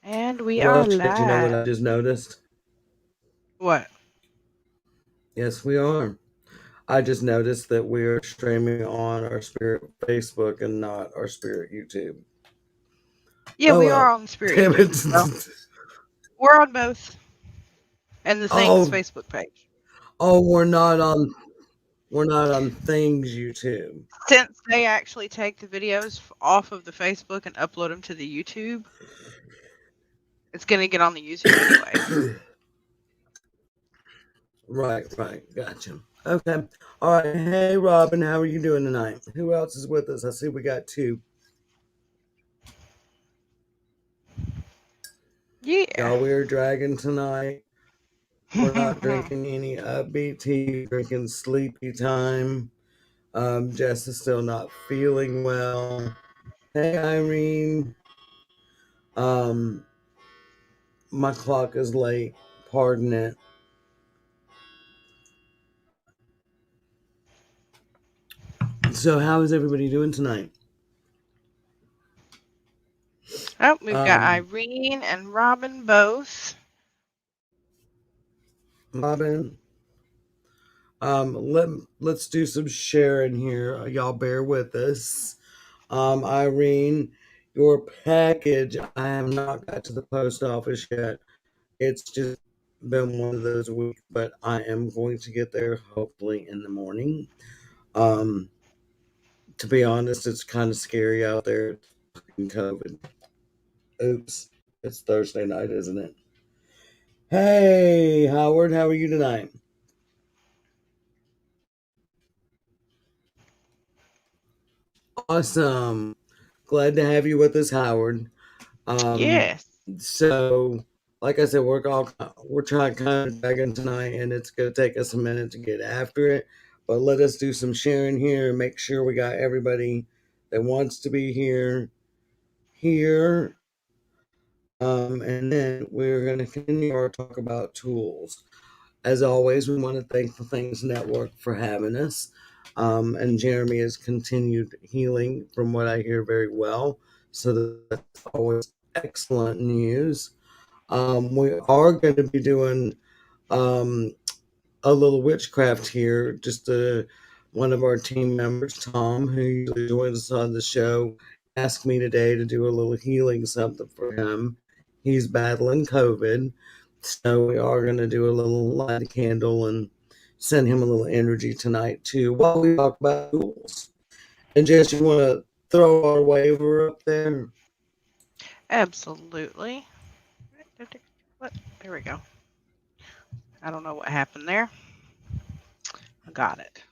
And we Well, are Jess, you know what live. I just noticed? What? Yes, we are. I just noticed that we are streaming on our Spirit Facebook and not our Spirit YouTube. Yeah, Oh we are well. on Spirit Damn YouTube. it. So we're on both. And the Thanks Oh, Facebook page. oh, we're not on things YouTube. Since they actually take the videos off of the Facebook and upload them to the YouTube, it's going to get on the YouTube anyway. Right, gotcha. Okay. All right. Hey, Robin, how are you doing tonight? Who else is with us? I see we got two. Yeah. Y'all, we are dragging tonight. We're not drinking any upbeat tea, drinking sleepy time. Jess is still not feeling well. Hey, Irene. Um, my clock is late. Pardon it. So, how is everybody doing tonight? Oh, we've got Um, Irene and Robin both. Robin, let's do some sharing here. Y'all bear with us. Irene, your package. I have not got to the post office yet. It's just been one of those weeks, but I am going to get there hopefully in the morning. Um, to be honest, it's kind of scary out there. It's fucking COVID. Oops, it's Thursday night, isn't it? Hey, Howard, how are you tonight? Awesome. Glad to have you with us, Howard. Um, Yes. so, like I said, we're trying kind of dragging tonight, and it's gonna take us a minute to get after it. But let us do some sharing here and make sure we got everybody that wants to be here. And then we're gonna continue our talk about tools. As always, we want to thank the Things Network for having us. And Jeremy has continued healing, from what I hear, very well. So that's always excellent news. We are going to be doing um, a little witchcraft here. Just one of our team members, Tom, who usually joins us on the show, asked me today to do a little healing something for him. He's battling COVID, so we are going to do a little light a candle and send him a little energy tonight too, while we talk about tools. And Jess, you want to throw our waiver up there? Absolutely. What? There we go. I don't know what happened there. I got it.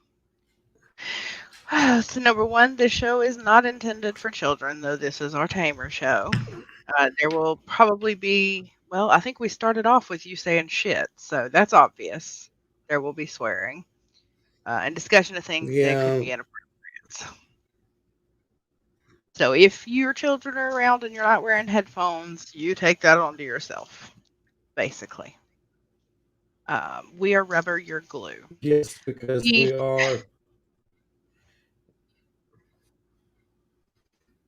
So, number one, this show is not intended for children, though this is our tamer show. There will probably be, well, I think we started off with you saying shit, so that's obvious. There will be swearing and discussion of things that could Yeah, be inappropriate. So, if your children are around and you're not wearing headphones, you take that onto yourself, basically. We are rubber, you're glue. yes, because We,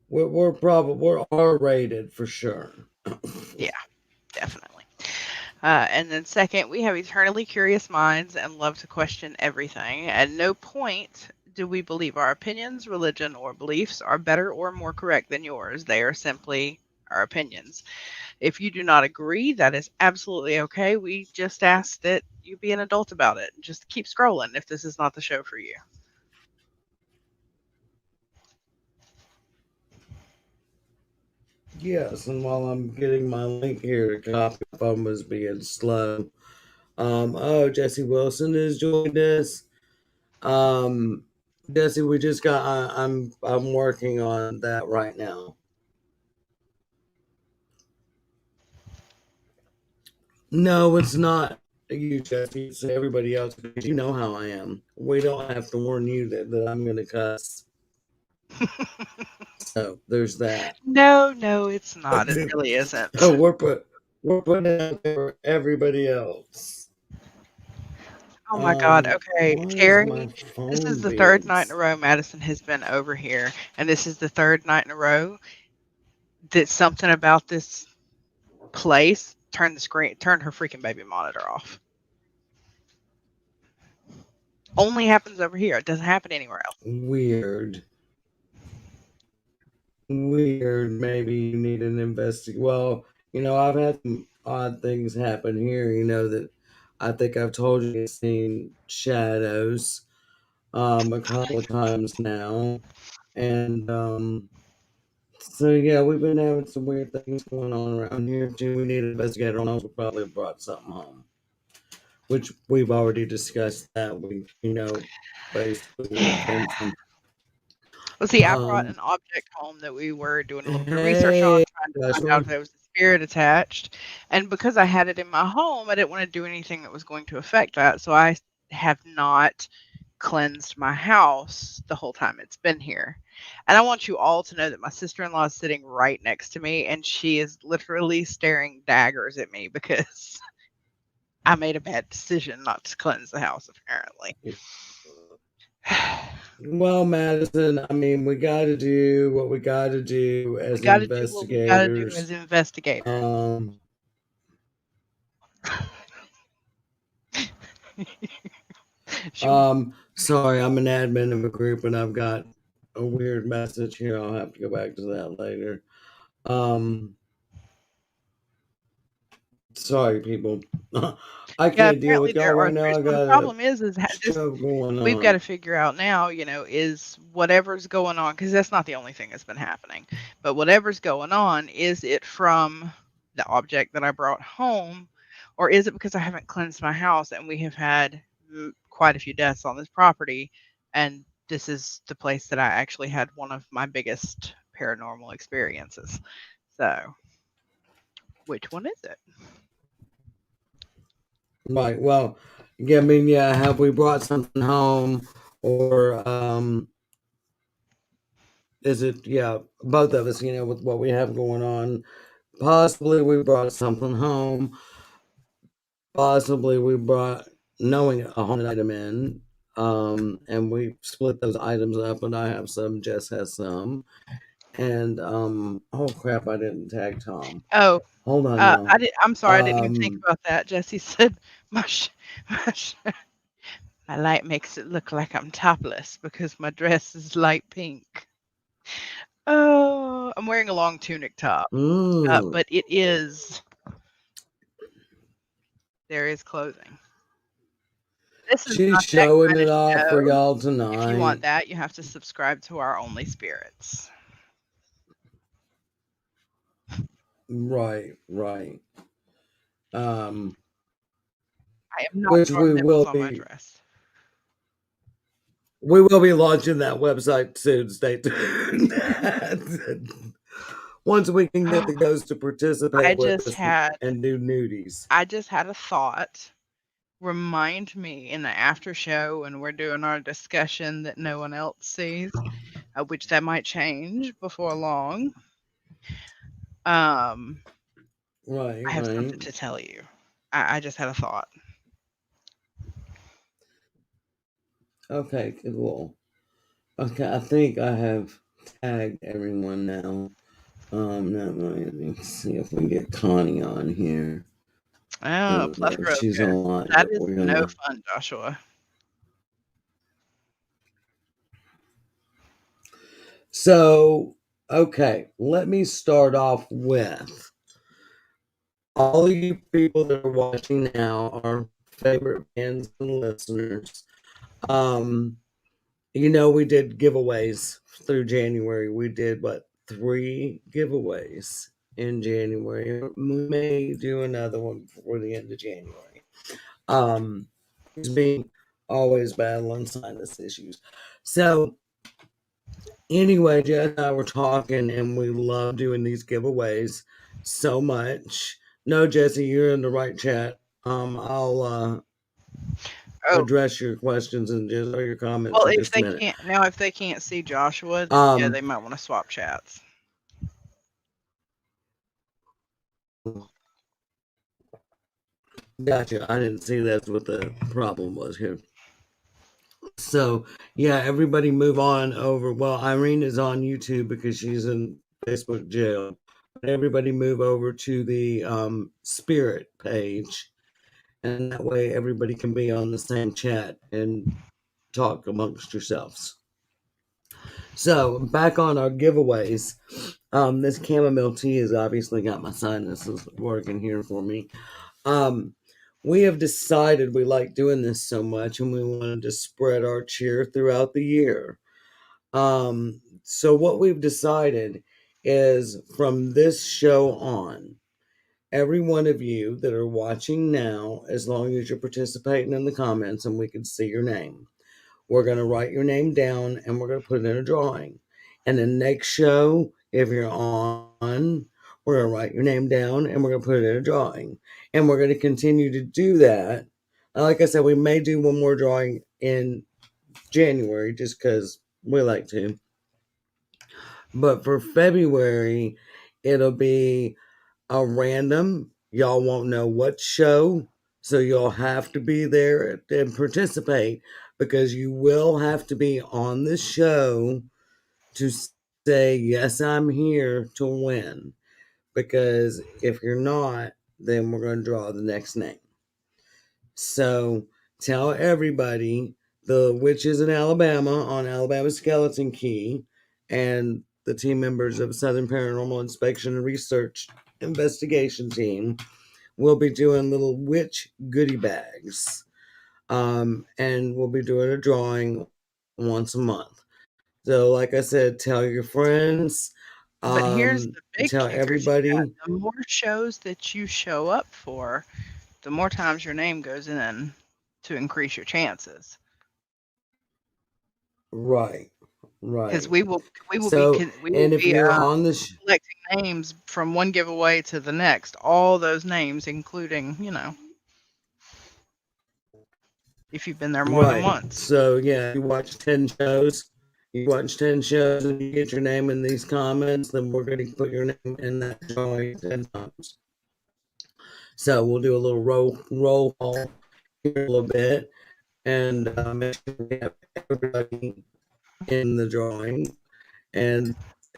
we're R rated for sure. yeah, definitely. And then second, we have eternally curious minds and love to question everything. At no point do we believe our opinions, religion, or beliefs are better or more correct than yours. They are simply our opinions. If you do not agree, that is absolutely okay. We just ask that you be an adult about it. Just keep scrolling if this is not the show for you. Yes, and while I'm getting my link here to copy, my phone was being slow. Oh, Jesse Wilson has joined us. Um, Jesse, we just got. I'm working on that right now. No, it's not you, Jesse. It's everybody else because you know how I am. We don't have to warn you that I'm going to cuss. So there's that. No, no, it's not. It really isn't. So we're putting it out there for everybody else. Oh my God. Okay, Why is my Terry, this is phone the third being? night in a row Madison has been over here, and this is the third night in a row that something about this. place turned her freaking baby monitor off. Only happens over here. It doesn't happen anywhere else. Weird. Weird. Maybe you need an investigate. Well, I've had some odd things happen here. That I think I've told you I've seen shadows a couple of times now, and so yeah, we've been having some weird things going on around here too. We need an investigator on us. We probably brought something home, which we've already discussed that we know basically where it came from. Well, see, I brought Um, an object home that we were doing a little bit of research on, hey, trying to find out Joshua. if there was a spirit attached. And because I had it in my home, I didn't want to do anything that was going to affect that. So I have not cleansed my house the whole time it's been here. And I want you all to know that my sister in law is sitting right next to me, and she is literally staring daggers at me because I made a bad decision not to cleanse the house, apparently. Well, Madison, I mean, we got to do what we got to do We as got to do what we got to do investigators. as investigators. Um, Shoot. sorry, I'm an admin of a group and I've got a weird message here. I'll have to go back to that later. Um, sorry, people. I Yeah, can't deal apparently with y'all there are right now. spirits. I Well, the got a problem is this. show going We've got to on. figure out now, is whatever's going on, because that's not the only thing that's been happening, but whatever's going on, is it from the object that I brought home, or is it because I haven't cleansed my house and we have had quite a few deaths on this property, and this is the place that I actually had one of my biggest paranormal experiences. So, which one is it? Right. Well, yeah, I mean, yeah, have we brought something home or is it, yeah, both of us, with what we have going on? Possibly we brought something home. Possibly we brought knowing a haunted item in. And we split those items up, and I have some, Jess has some. And oh crap, I didn't tag Tom. Oh, Hold on now. I'm sorry, I didn't even think Um, about that. Jesse said, "My my my light makes it look like I'm topless because my dress is light pink." Oh, I'm wearing a long tunic top, mm, but there is clothing. This is she's not that showing kind it of off for show. y'all If you want tonight. that, you have to subscribe to our Only Spirits. Right, right. Um, I am not which drawing nipples on my dress. we will be launching that website soon. Stay tuned. Once we can get the ghost to I participate with just us had and do nudies. I just had a thought. Remind me in the after show when we're doing our discussion that no one else sees, which that might change before long. Um, Right, I have right. something to tell you. I just had a thought. Okay, cool. Okay, I think I have tagged everyone now. Let me see if we get Connie on here. Oh, a plethora of She's ghosts. online, That but is we're no gonna. fun, Joshua. So, okay, let me start off with all of you people that are watching now, our favorite fans and listeners. Um, we did giveaways through January. We did what, three giveaways in January. We may do another one before the end of January. Um, he's been always battling sinus issues. So anyway, Jess and I were talking, and we love doing these giveaways so much. No, Jesse, you're in the right chat. I'll Oh, address your questions and just or your comments well, in just a minute. if they can't see Joshua, then yeah, Um, they might want to swap chats. gotcha. I didn't see that's what the problem was here. So yeah, everybody move on over. Well, Irene is on YouTube because she's in Facebook jail. everybody move over to the spirit page, and that way everybody can be on the same chat and talk amongst yourselves. So back on our giveaways. This chamomile tea has obviously got my sinuses working here for me. Um, we have decided we like doing this so much, and we wanted to spread our cheer throughout the year. So what we've decided is from this show on, every one of you that are watching now, as long as you're participating in the comments and we can see your name, we're going to write your name down and we're going to put it in a drawing. And the next show, if you're on, we're going to write your name down and we're going to put it in a drawing. And we're going to continue to do that. Like I said, we may do one more drawing in January just because we like to. But for February, it'll be a random. Y'all won't know what show, so you'll have to be there and participate because you will have to be on the show to say, yes, I'm here to win. Because if you're not, then we're going to draw the next name. So tell everybody the witches in Alabama on Alabama Skeleton Key and the team members of Southern Paranormal Inspection and Research Investigation Team will be doing little witch goodie bags. And we'll be doing a drawing once a month. So, like I said, tell your friends, But here's the tell big kicker to everybody. that. The more shows that you show up for, the more times your name goes in to increase your chances. Right, Because right. we So, will and if be you're on the collecting names from one giveaway to the next. All those names, including if you've been there more than right. once. So yeah, you watch 10 shows and you get your name in these comments, then we're going to put your name in that drawing 10 times. So we'll do a little roll call here in a little bit, and make sure we have everybody in the drawing, and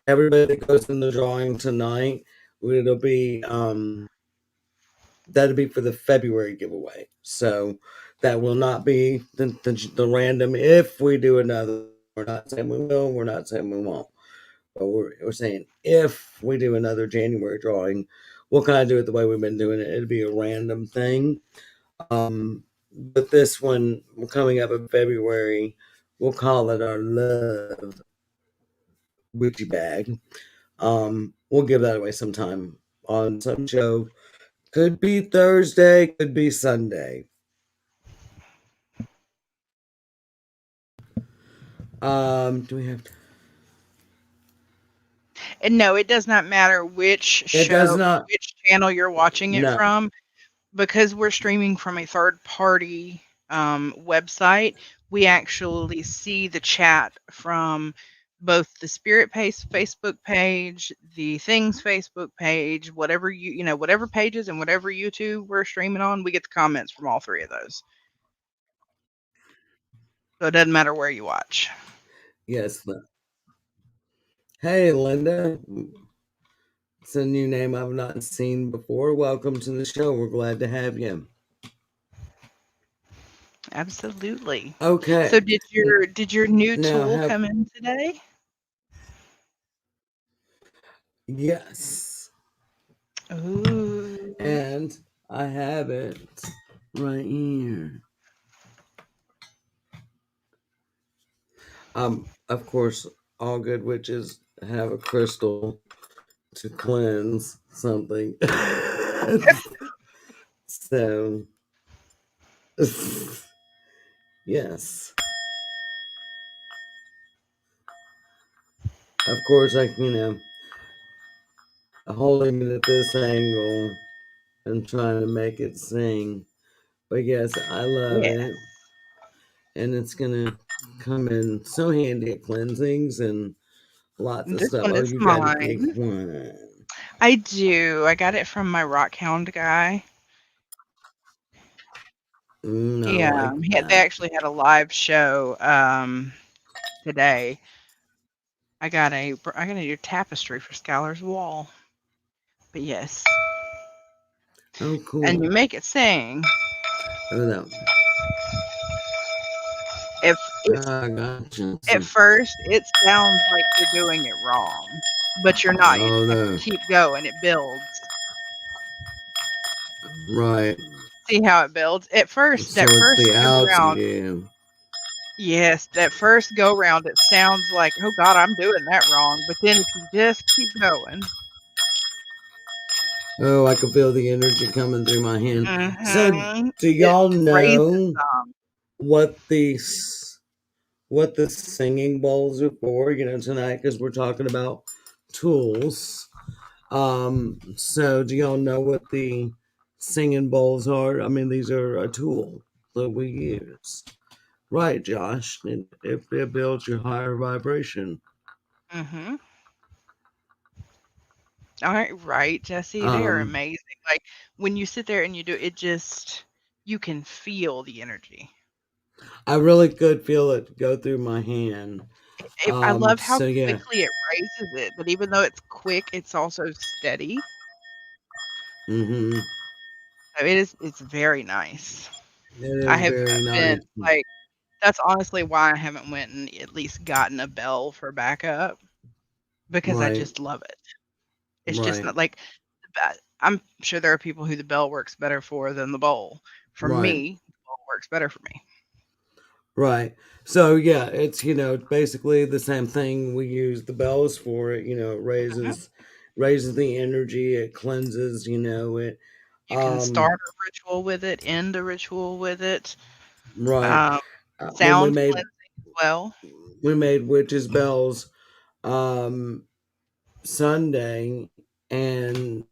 everybody that goes in the drawing tonight, it'll be that'll be for the February giveaway. So that will not be the random if we do another. We're not saying we will, we're not saying we won't. But we're saying if we do another January drawing, we'll kind of do it the way we've been doing it. It'll be a random thing. But this one coming up in February, we'll call it our love Gucci bag. We'll give that away sometime on some show. Could be Thursday, could be Sunday. Do we have? And no, it does not matter It does not. which channel you're watching it No. from, because we're streaming from a third party website. We actually see the chat from both the Spirit Pace Facebook page, the Things Facebook page, whatever whatever pages and whatever YouTube we're streaming on, we get the comments from all three of those. So it doesn't matter where you watch. Yes. Hey, Linda. It's a new name I've not seen before. Welcome to the show. We're glad to have you. Absolutely. So Okay. did your new Now tool have come in today? yes. Ooh. And I have it right here. Of course, all good witches have a crystal to cleanse something. So, yes. Of course, holding it at this angle and trying to make it sing. But yes, I love Yeah. it. And it's going to come in so handy at cleansings and lots of This stuff. one Oh, is you got to make mine. one. I do. I got it from my Rockhound guy. I like They that. actually had a live show today. I got a new tapestry for Skylar's wall. But yes, Oh, and you cool. make it sing. Oh, that. If it's I gotcha. at first, it sounds like you're doing it wrong, but you're not. You Oh, just have to no. keep going. It builds. Right. See how it builds? At first, So that it's first the go outs round, again. yes, that first go round, it sounds like, oh God, I'm doing that wrong. But then if you just keep going, Oh, I can feel the energy coming through my hand. So, mhm, do it y'all raises know some. what what the singing bowls are for? Tonight because we're talking about tools. So do y'all know what the singing bowls are? I mean, these are a tool that we use. Right, Josh. It builds your higher vibration. Mhm. All right, Jesse, they are Um, amazing. Like when you sit there and you do it, just you can feel the energy. I really could feel it go through my hand. I love how So yeah. quickly it raises it, but even though it's quick, it's also steady. Mm-hmm. So it's very nice. It I is have very been nice. like that's honestly why I haven't went and at least gotten a bell for backup because I Right, just love it. It's just right, not like I'm sure there are people who the bell works better for than the bowl. For right. me, the bowl works better for me. Right. So yeah, it's basically the same thing we use the bells for. It Mhm. raises the energy, it cleanses, it You can um start a ritual with it, end a ritual with it. right. Um, When sound cleansing as well. we made witches bells um Sunday, and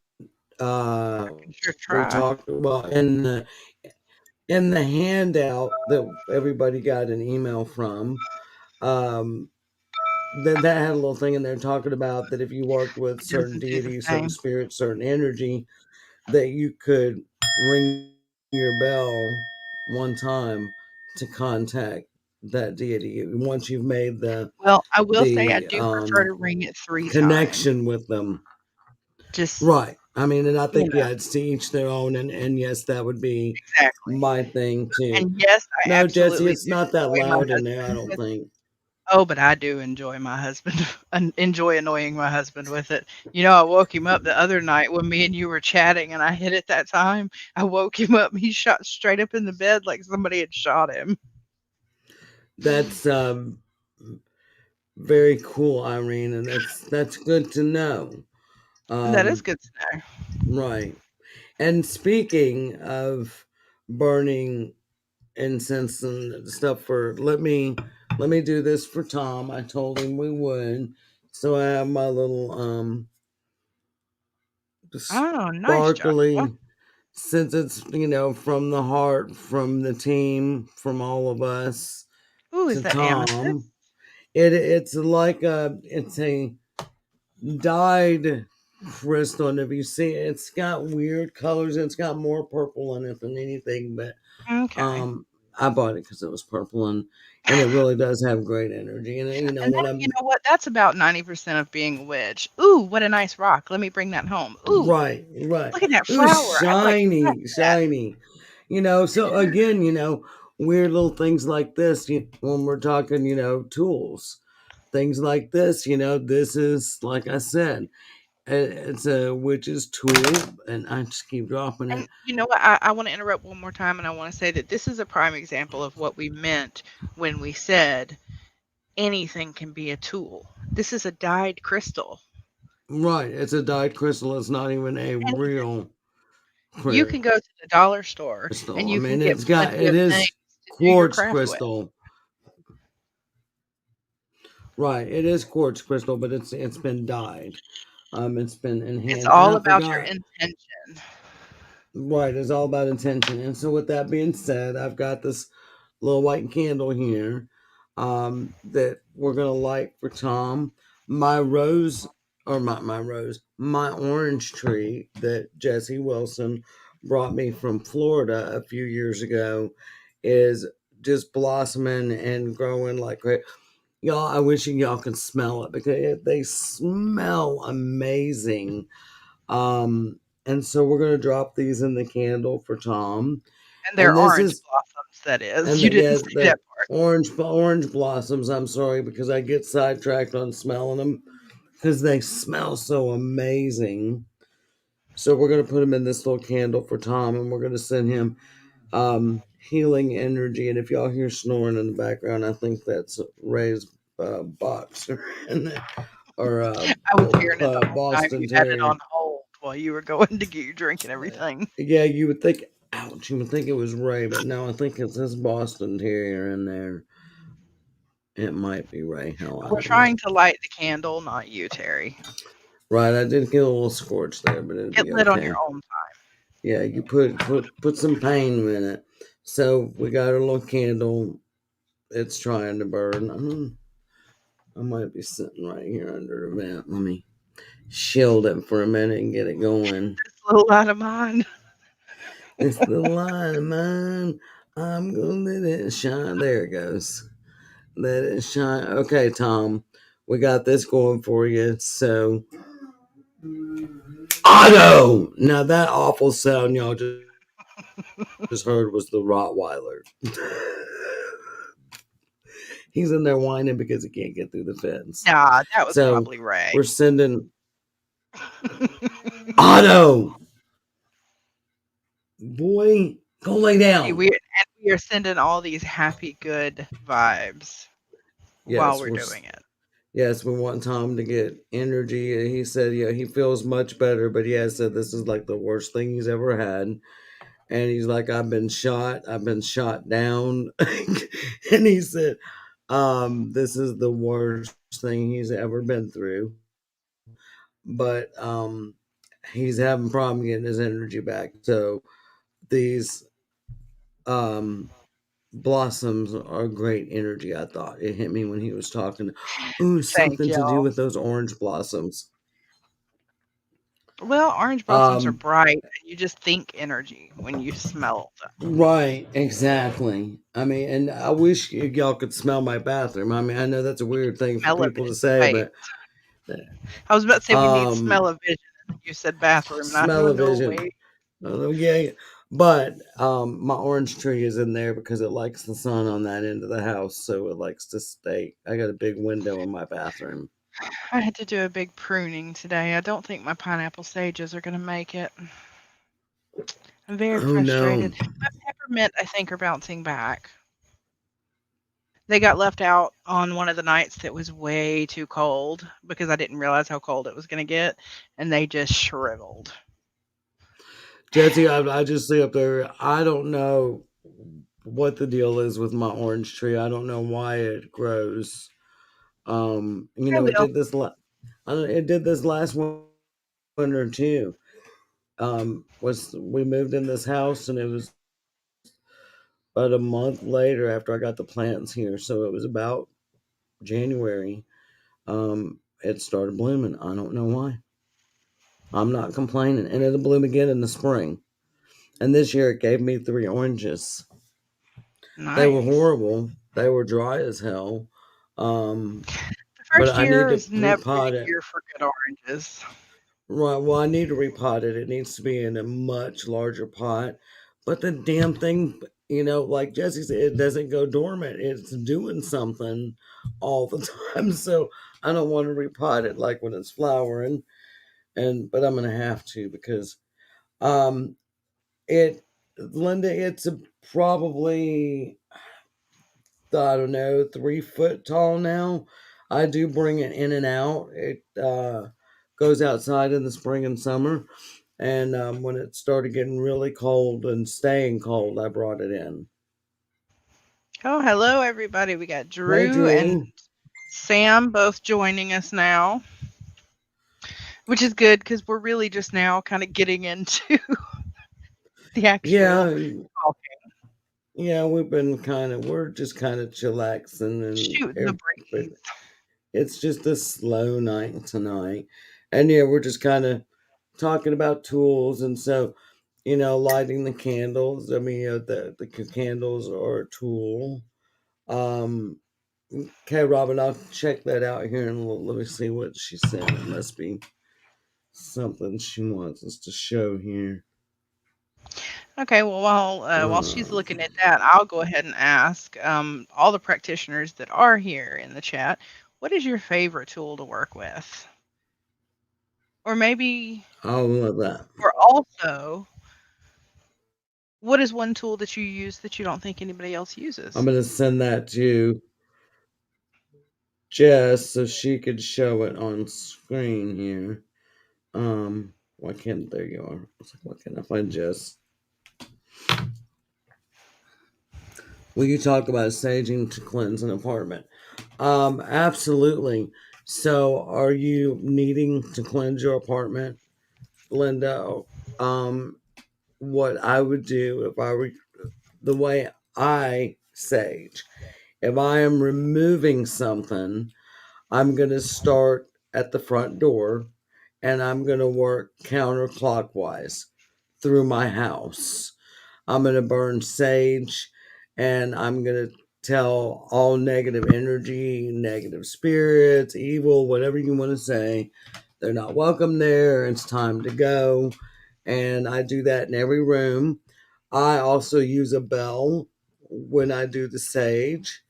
I can sure we try. talked about in the handout that everybody got an email from. um that had a little thing in there talking about that if you worked with It certain doesn't do the deities, certain same. spirits, certain energy, that you could ring your bell one time to contact that deity once you've made the Well, I will say I the do prefer to ring it 3 times. connection with them. Just, Right. I mean, and I you think know, yeah, it's to each their own, and yes, that would be exactly. my thing too. And yes, I No, Jesse, absolutely it's do not that enjoy my loud in there. I husband don't with think. oh, but I do enjoy my husband and enjoy annoying my husband with it. I woke him up the other night when me and you were chatting and I hit it that time. I woke him up, he shot straight up in the bed like somebody had shot him. That's very cool, Irene, and that's good to know. That is Um, good to know. right. And speaking of burning incense and stuff let me do this for Tom. I told him we would. So I have my little Oh, nice, Joshua. sparkly, since it's from the heart, from the team, from all of us Ooh, is to that amethyst? Tom. It's a dyed crystal, and if you see it, it's got weird colors. It's got more purple in it than anything, but Okay. um, I bought it because it was purple, and it really does have great energy. And And when that you I'm know what? That's about 90% of being a witch. Ooh, what a nice rock. Let me bring that home. Ooh, right, right, look at that it was flower. I'd like to touch shiny, that. shiny. So again, weird little things like this. When we're talking, tools, things like this. This is like I said. It's a witch's tool, and I just keep dropping And it. you know what? I want to interrupt one more time and I want to say that this is a prime example of what we meant when we said anything can be a tool. This is a dyed crystal. Right, it's a dyed crystal. It's not even a Anything. real You can go to the dollar store and crystal. I you can mean, get plenty it of things is to do your quartz craft with. crystal. Right, it is quartz crystal, but it's been dyed. It's been It's enhanced, and all I about your forgot. intention. Right, it's all about intention. And so, with that being said, I've got this little white candle here that we're gonna light for Tom. My rose, or my rose, my orange tree that Jesse Wilson brought me from Florida a few years ago is just blossoming and growing like crazy. Y'all, I wish y'all could smell it because they smell amazing. And so we're gonna drop these in the candle for Tom. And they're And this orange is blossoms, that is. and You the, didn't yeah, say that the part. orange blossoms. I'm sorry because I get sidetracked on smelling them because they smell so amazing. So we're gonna put them in this little candle for Tom, and we're gonna send him healing energy. And if y'all hear snoring in the background, I think that's Ray's boxer and or I was hearing it the whole time. Boston You had it Terrier. on hold while you were going to get your drink and everything. Yeah, you would think. Ouch! You would think it was Ray, but no, I think it's this Boston Terrier in there. It might be Ray. Hell, I We're don't know. trying to light the candle, not you, Terry. Right, I did get a little scorched there, but it'll Get be lit on your okay. own time. Yeah, you put some pain in it. So we got a little candle. It's trying to burn. I might be sitting right here under the vent. Let me shield it for a minute and get it going. This little light of mine. This little light of mine, I'm gonna let it shine. There it goes. Let it shine. Okay, Tom, we got this going for you. So, Otto! Now, that awful sound y'all just heard was the Rottweiler. He's in there whining because he can't get through the fence. Nah, that was So, probably Ray. we're sending Otto! Boy, go lay See, down. we are sending all these happy, good vibes while Yes, we're doing it. yes, we want Tom to get energy. He said, yeah, he feels much better, but he has said this is like the worst thing he's ever had. And he's like, I've been shot down. And he said, this is the worst thing he's ever been through. But he's having problem getting his energy back. So these um blossoms are great energy. I thought it hit me when he was talking. Ooh, Thank something to do y'all. with those orange blossoms. Well, orange blossoms are Um, bright, and you just think energy when you smell them. right, exactly. I mean, and I wish y'all could smell my bathroom. I mean, I know that's a We can weird thing for smell a people to vision. say, Wait, but I was about to say we need smell um, of vision, and then you said bathroom, and I smell don't of know. vision. Wait, Yeah, but my orange tree is in there because it likes the sun on that end of the house, so it likes to stay. I got a big window in my bathroom. I had to do a big pruning today. I don't think my pineapple sages are going to make it. I'm very Oh no, frustrated. My peppermint, I think, are bouncing back. They got left out on one of the nights that was way too cold because I didn't realize how cold it was going to get, and they just shriveled. Jesse, I just see up there. I don't know what the deal is with my orange tree. I don't know why it grows. I It will. did this. It did this last winter too. Was we moved in this house and it was about a month later after I got the plants here, so it was about January. It started blooming. I don't know why. I'm not complaining, and it'll bloom again in the spring. And this year it gave me three oranges. They were Nice. horrible. They were dry as hell. Um, The but first I need year to is never repot the it. year for good oranges. Right. Well, I need to repot it. It needs to be in a much larger pot. But the damn thing, like Jesse said, it doesn't go dormant. It's doing something all the time. So I don't want to repot it like when it's flowering. But I'm gonna have to because um it Linda, it's probably I don't know, 3 foot tall now. I do bring it in and out. It goes outside in the spring and summer. And when it started getting really cold and staying cold, I brought it in. Oh, hello, everybody. We got Hey, Drew and Drew. Sam both joining us now, which is good because we're really just now kind of getting into the actual Yeah, talking, yeah, we're just kind of chillaxing, shooting the but breeze. it's just a slow night tonight. And yeah, we're just kind of talking about tools. And so, lighting the candles. I mean, the candles are a tool. Um, okay, Robin, I'll check that out here and let me see what she said. It must be something she wants us to show here. Okay, well, while she's Um, looking at that, I'll go ahead and ask all the practitioners that are here in the chat, what is your favorite tool to work with? Or maybe, I love that. or also, what is one tool that you use that you don't think anybody else I'm uses? going to send that to Jess so she could show it on screen here. Why can't there you are? I was like, why can't I find Jess? Will you talk about saging to cleanse an apartment? Absolutely. So, are you needing to cleanse your apartment, Linda? Um, what I would do if I were the way I sage, if I am removing something, I'm going to start at the front door and I'm going to work counterclockwise through my house. I'm going to burn sage and I'm going to tell all negative energy, negative spirits, evil, whatever you want to say, they're not welcome there. It's time to go. And I do that in every room. I also use a bell when I do the sage.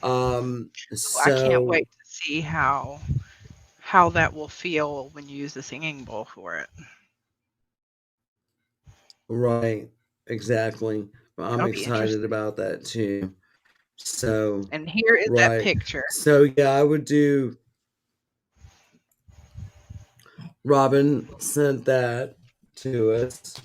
I can't So wait to see how that will feel when you use the singing bowl for it. right, exactly. I'm That'll be excited interesting. about that too. So, And here is that right. picture. So, yeah, I would do. Robin sent that to us.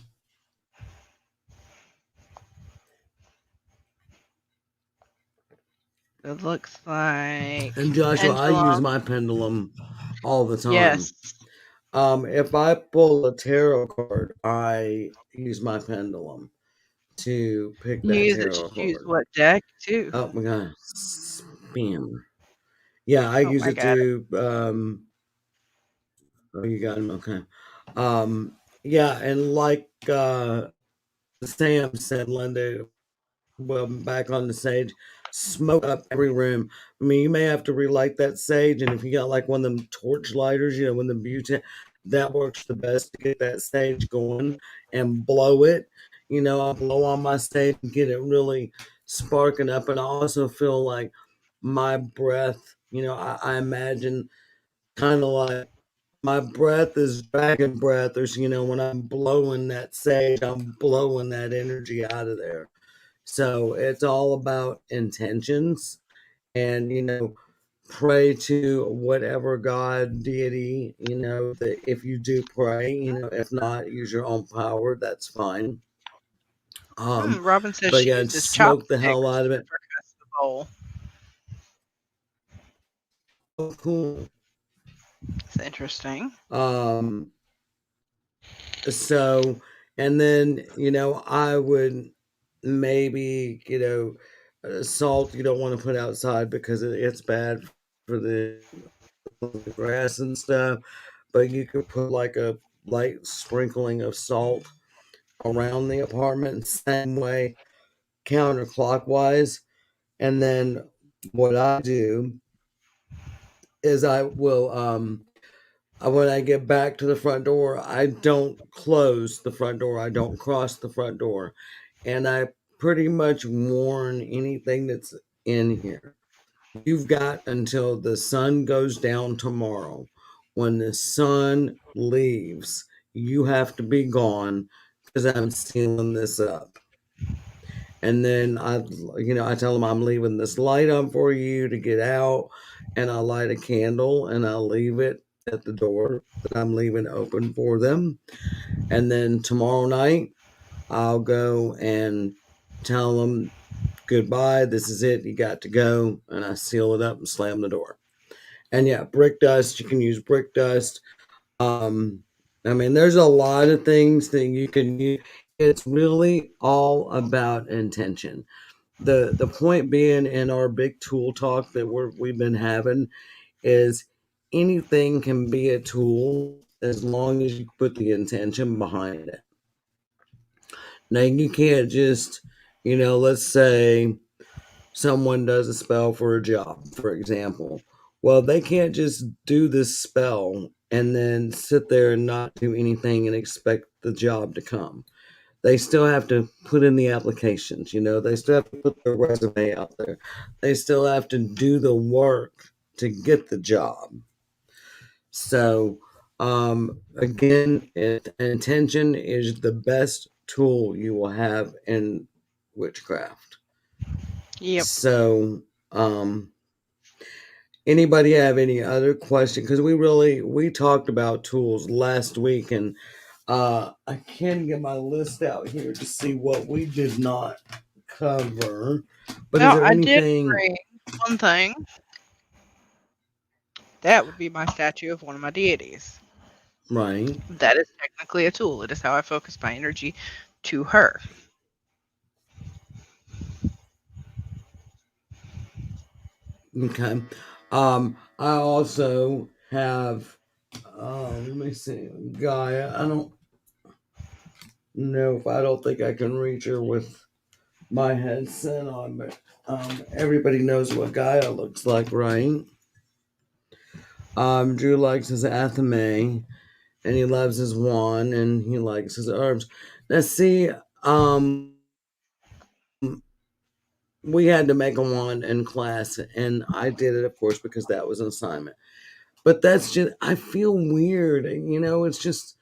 It looks like And Joshua, I use pendulum. my pendulum all the time. Yes. If I pull a tarot card, I use my pendulum to pick You that use it tarot to choose card. what deck too. Oh my god, spam. Yeah, I Oh use my it god. to. Oh, you got him. Okay. Yeah, and like Sam said, Linda, well, back on the sage, smoke up every room. I mean, you may have to relight that sage, and if you got like one of them torch lighters, when the butane, that works the best to get that sage going and blow it. I blow on my sage and get it really sparking up, and I also feel like my breath. I imagine kind of like my breath is dragon breath, or when I'm blowing that sage, I'm blowing that energy out of there. So it's all about intentions and, pray to whatever God, deity, that if you do pray, if not, use your own power, that's fine. Robin says But she again, uses smoke the hell chopsticks out of to it. percuss the bowl. Oh, cool. It's interesting. Um, so, and then, I would maybe, salt you don't want to put outside because it's bad for the grass and stuff, but you could put like a light sprinkling of salt around the apartment, same way counterclockwise. And then what I do is I will when I get back to the front door, I don't close the front door. I don't cross the front door. And I pretty much warn anything that's in here. You've got until the sun goes down tomorrow. When the sun leaves, you have to be gone because I'm sealing this up. And then I tell them I'm leaving this light on for you to get out, and I light a candle and I leave it at the door that I'm leaving open for them. And then tomorrow night, I'll go and tell them goodbye. This is it. You got to go, and I seal it up and slam the door. And yeah, brick dust. You can use brick dust. I mean, there's a lot of things that you can use. It's really all about intention. The point being in our big tool talk that we've been having is anything can be a tool as long as you put the intention behind it. Now you can't just, let's say someone does a spell for a job, for example. Well, they can't just do this spell and then sit there and not do anything and expect the job to come. They still have to put in the applications, they still have to put their resume out there. They still have to do the work to get the job. So, again, intention is the best tool you will have in witchcraft. Yep. So, anybody have any other question? Because we talked about tools last week, and I can get my list out here to see what we did not cover. But is Well, there I did anything bring one thing. That would be my statue of one of my deities. right? That is technically a tool. It is how I focus my energy to her. Okay. I also have. Let me see, Gaia. I don't know if I don't think I can reach her with my headset on, but everybody knows what Gaia looks like, right? Drew likes his Athame, and he loves his wand, and he likes his herbs. Now, see, we had to make a wand in class, and I did it, of course, because that was an assignment. But that's just, I feel weird, it's just,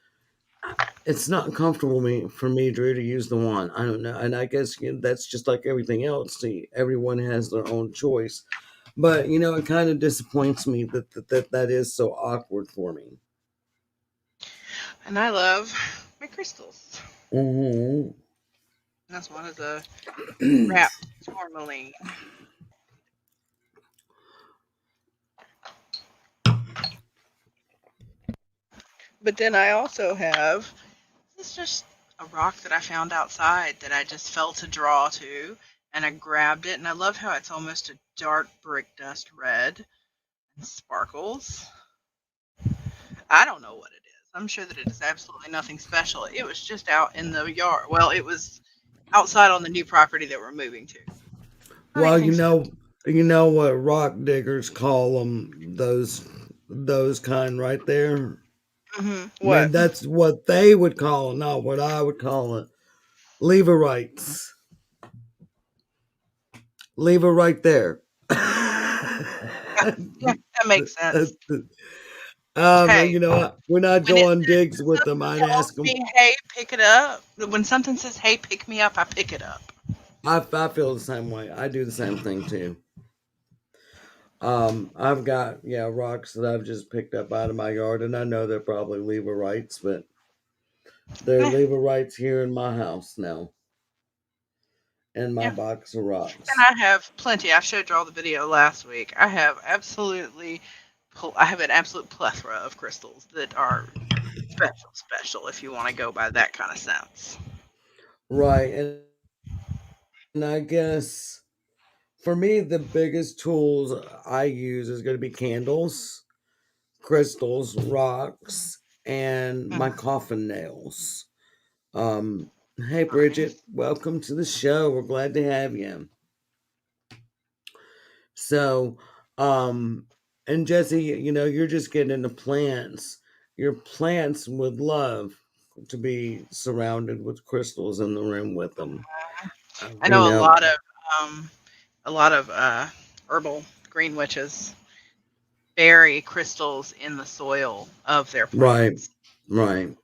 it's not comfortable for me, Drew, to use the wand. I don't know, and I guess that's just like everything else. See, everyone has their own choice, but it kind of disappoints me that is so awkward for me. And I love my crystals. Hmm. That's one is a wrapped tourmaline. But then I also have this is just a rock that I found outside that I just felt a draw to, and I grabbed it, and I love how it's almost a dark brick dust red and sparkles. I don't know what it is. I'm sure that it is absolutely nothing special. It was just out in the yard. Well, it was outside on the new property that we're moving to. Not Well, anything special. you know what rock diggers call them, those kind right there. I mean, What? that's what they would call it, not what I would call it. Leverites. Leave it right there. Yeah, that makes sense. Hey, We're not when it going says digs when with them. something I'd tells ask them. me, "Hey, pick it up," when something says, "Hey, pick me up," I pick it up. I feel the same way. I do the same thing too. I've got rocks that I've just picked up out of my yard, and I know they're probably Leverites, but they're Yeah, Leverites here in my house now, in my yeah. box of And rocks. I have plenty. I showed you all the video last week. I have an absolute plethora of crystals that are special, special. If you want to go by that kind of sense. Right, and I guess for me, the biggest tools I use is going to be candles, crystals, rocks, and my Mm, coffin nails. Um, hey, nice. Bridget, welcome to the show. We're glad to have you. So, um, and Jesse, you're just getting into plants. Your plants would love to be surrounded with crystals in the room with them. I You know know, um, a lot of herbal green witches bury crystals in the soil of their right, plants. right.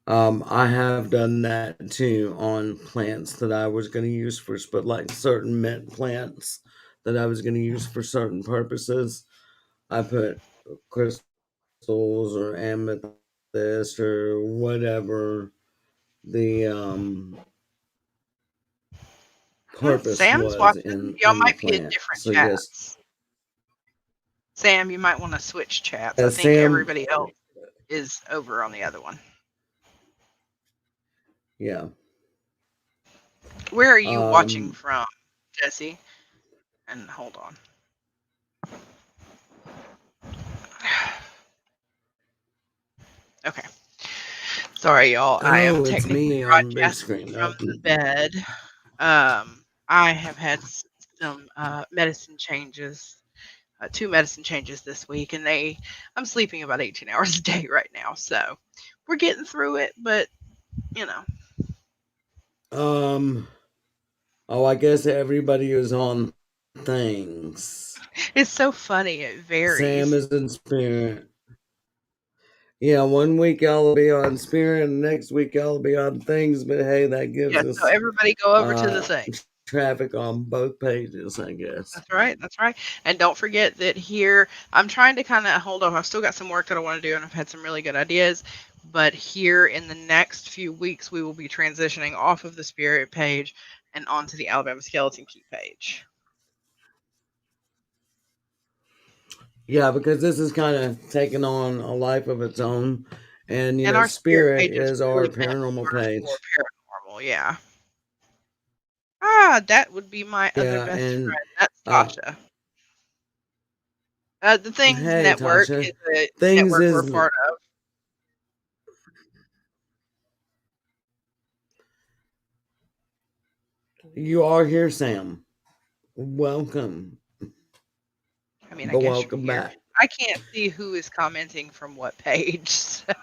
I have done that too on plants that I was going to use but like certain mint plants that I was going to use for certain purposes. I put crystals or amethyst or whatever the purpose Sam's was watching. Y'all in the might be in plant. different So yes, chats. Sam, you might want to switch chats. I think Sam, everybody else is over on the other one. yeah. Where are you watching Um, from, Jesse? And hold on. Okay. Sorry, y'all. I am oh, it's technically me on big broadcasting screen. from the bed. I have had some medicine changes. two medicine changes this week, and I'm sleeping about 18 hours a day right now, so we're getting through it. But you know, Um. Oh, I guess everybody is on things. it's so funny. It Sam varies. is in spirit. Yeah, one week I'll be on spirit, and next week I'll be on things. But hey, that Yeah, gives so us everybody go over to the uh thing. traffic on both pages, I guess. That's right. That's right. And don't forget that here, I'm trying to kind of hold off. I've still got some work that I want to do, and I've had some really good ideas. But here in the next few weeks, we will be transitioning off of the Spirit page and onto the Alabama Skeleton Key page. Yeah, because this is kind of taking on a life of its own, and And our Spirit spirit page is is our really meant paranormal for page. paranormal. Yeah. Ah, that would be my other Yeah, best and friend. That's uh, Tasha. The Things hey, Network Tasha, is a things network we're is part of. you are here, Sam. Welcome, I mean, I but guess you're welcome here. back. I can't see who is commenting from what page, so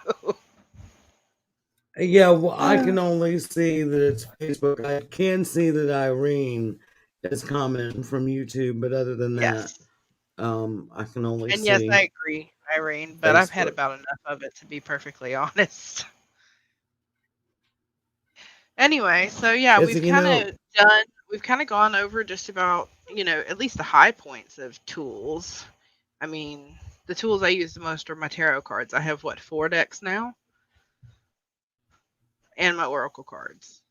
Yeah, well, I uh, can only see that it's Facebook. I can see that Irene is commenting from YouTube, but other than that, yes. I can only And yes, see I agree, Irene, but I've had Facebook. about enough of it to be perfectly honest. Anyway, so yeah, It's we've kind of gone over just about, at least the high points of tools. I mean, the tools I use the most are my tarot cards. I have what, 4 decks now, and my oracle cards.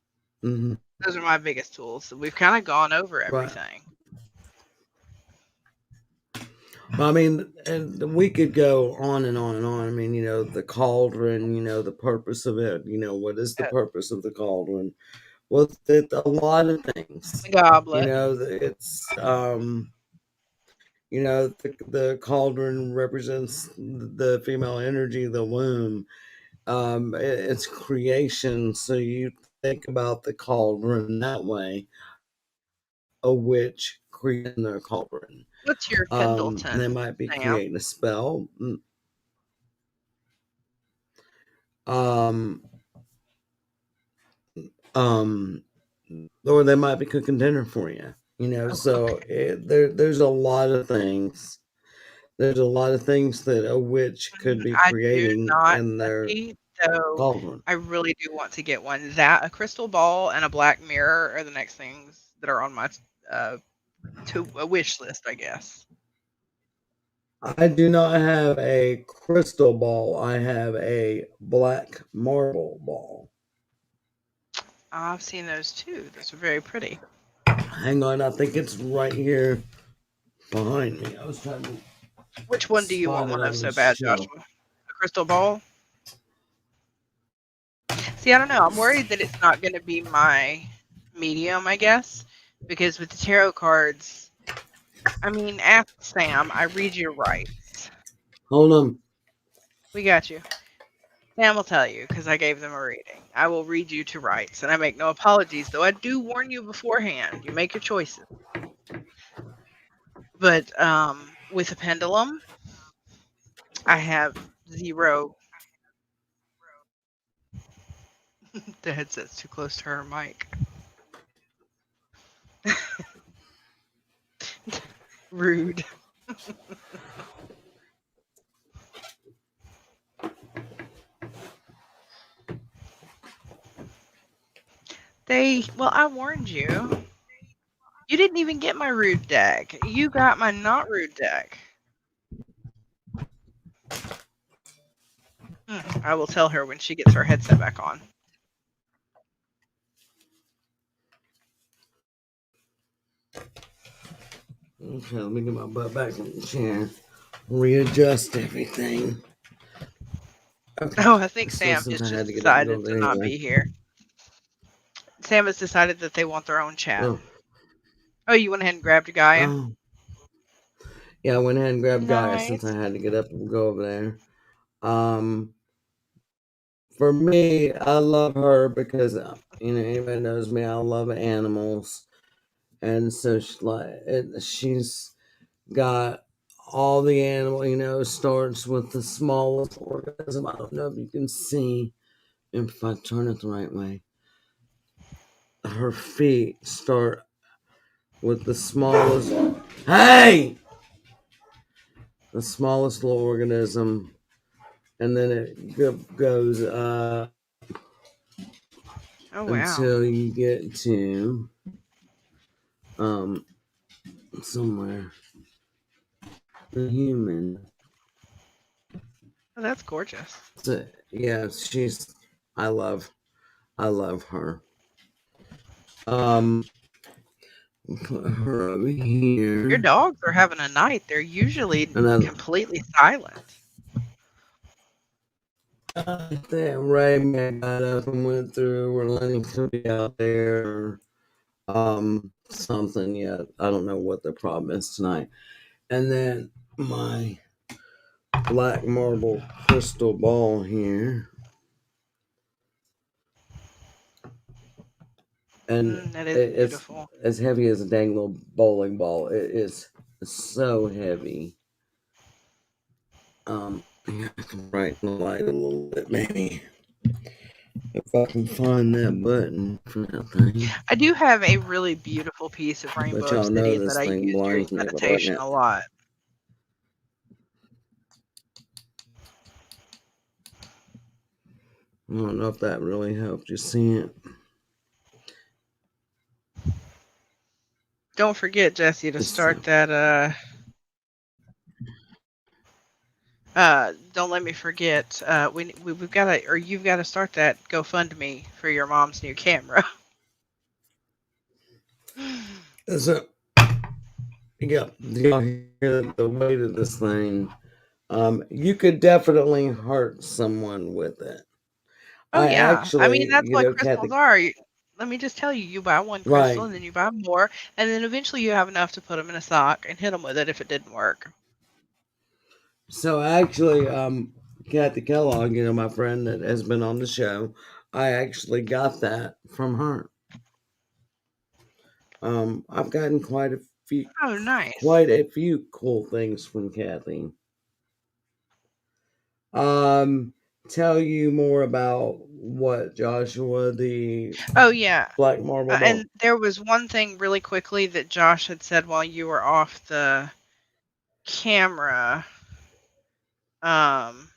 mhm, Those are my biggest tools. So we've kind of gone over right. everything. I mean, and we could go on and on and on. I mean, the cauldron, the purpose of it, what is the Uh, purpose of the cauldron? Well, it, a lot of things. the goblet. It's, the cauldron represents the female energy, the womb. It's creation. So you think about the cauldron that way, a witch creating their cauldron. What's your They Pendleton, might be Sam? creating a spell. Um, um, or they might be cooking dinner for you. So Okay. there's a lot of things. There's a lot of things that a witch could be I do creating not in their see, though cauldron. I really do want to get one. That, a crystal ball, and a black mirror are the next things that are on my uh, to a wish list, I guess. I do not have a crystal ball. I have a black marble ball. I've seen those too. Those are very pretty. Hang on, I think it's right here behind me. I was trying to Which one do you spot want it one of on the so bad, shelf. Joshua? A crystal ball? See, I don't know. I'm worried that it's not going to be my medium, I guess, because with the tarot cards, I mean, ask Sam. I read your rights. Hold on. We got you. Sam will tell you because I gave them a reading. I will read you to rights, and I make no apologies, though I do warn you beforehand. You make your choices. But with a pendulum, I have zero. The headset's too close to her mic. Rude. Well, I warned you. You didn't even get my rude deck. You got my not rude deck. I will tell her when she gets her headset back on. Okay, let me get my butt back in the chair. Readjust everything. Okay. Oh, I think So Sam since has I had just to get up and go decided over to there not anyway. be here. Sam has decided that they want their own chat. Oh, Oh, you went ahead and grabbed Gaia? oh. Yeah, I went ahead and grabbed Gaia since I Nice. had to get up and go over there. Um, for me, I love her because anybody knows me. I love animals, and so she's got all the animal, starts with the smallest organism. I don't know if you can see if I turn it the right way. Her feet start with the smallest. Hey! The smallest little organism, and then it goes Oh wow. until you get to um somewhere the human. Oh, that's gorgeous. So, yeah, I love I love her. Um, put her over Your here, dogs are having a night. They're usually and completely silent. I think Ray may have got up and went through, or Lenny could be out there, or something yet. I don't know what the problem is tonight. And then my black marble crystal ball here, and That is it's beautiful. as heavy as a dang little bowling ball. It is so heavy. Yeah, I can brighten the light a little bit, maybe if I can find that button for that thing. I do have a really beautiful piece of But rainbow y'all know obsidian that this I thing use during blinds me if I brighten meditation it. a lot. I don't know if that really helped you see it. Don't forget, Jesse, to It's start that don't let me forget. We've got to, or you've got to start that GoFundMe for your mom's new camera. so yeah, y'all hear the weight of this thing. You could definitely hurt someone with it. Oh I yeah, I mean actually, that's what crystals Kathy, are. Let me just tell you, you buy one crystal right. and then you buy more, and then eventually you have enough to put them in a sock and hit them with it if it didn't work. So actually, Kathy Kellogg, my friend that has been on the show, I actually got that from her. I've gotten Oh, nice. quite a few cool things from Kathy. Um, tell you more about what Joshua the Oh yeah, Black Marble and Ball. there was one thing really quickly that Josh had said while you were off the camera. Um,